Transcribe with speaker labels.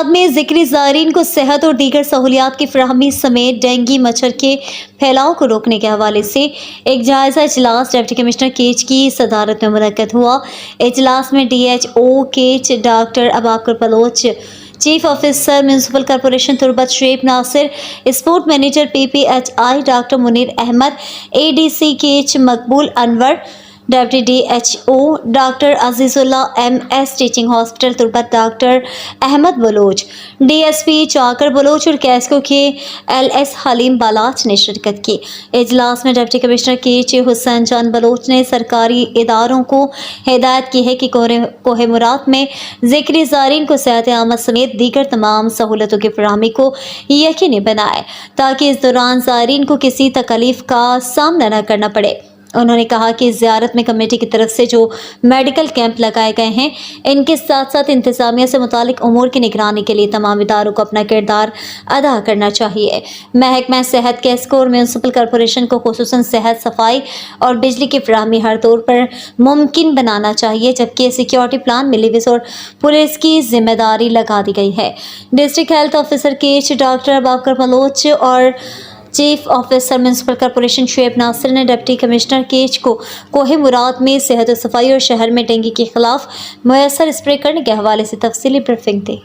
Speaker 1: مراد میں ذکری زائرین کو صحت اور دیگر سہولیات کی فراہمی سمیت ڈینگی مچھر کے پھیلاؤ کو روکنے کے حوالے سے ایک جائزہ اجلاس ڈپٹی کمشنر کیچ کی صدارت میں منعقد ہوا۔ اجلاس میں D H O Kech doctor Ababakar Baloch, chief officer municipal corporation Turbat Shoaib Nasir, support manager P P H I doctor Munir Ahmed, A D C Kech Maqbool Anwar, deputy D H O doctor Aziz Ullah M S, teaching hospital Turbat doctor Ahmed Baloch, D S P Chakar Baloch اور کیسکو کے L S حلیم بالاچ نے شرکت کی۔ اجلاس میں deputy commissioner catch حسین جان بلوچ نے سرکاری اداروں کو ہدایت کی ہے کہ کوہ مراد میں ذکری زائرین کو صحت عامہ سمیت دیگر تمام سہولتوں کی فراہمی کو یقینی بنائے تاکہ اس دوران زائرین کو کسی تکلیف کا سامنا نہ کرنا پڑے۔ انہوں نے کہا کہ اس زیارت میں کمیٹی کی طرف سے جو میڈیکل کیمپ لگائے گئے ہیں ان کے ساتھ ساتھ انتظامیہ سے متعلق امور کی نگرانی کے لیے تمام اداروں کو اپنا کردار ادا کرنا چاہیے۔ محکمہ صحت کیسکو اور میونسپل کارپوریشن کو خصوصاً صحت، صفائی اور بجلی کی فراہمی ہر طور پر ممکن بنانا چاہیے، جبکہ سیکیورٹی پلان میں لیویز اور پولیس کی ذمہ داری لگا دی گئی ہے۔ District health officer Kech doctor Ababakar Baloch اور chief officer municipal corporation Shoaib Nasir نے ڈپٹی کمشنر کیچ کو کوہ مراد میں صحت و صفائی اور شہر میں ڈینگی کے خلاف میسر اسپرے کرنے کے حوالے سے تفصیلی بریفنگ دی۔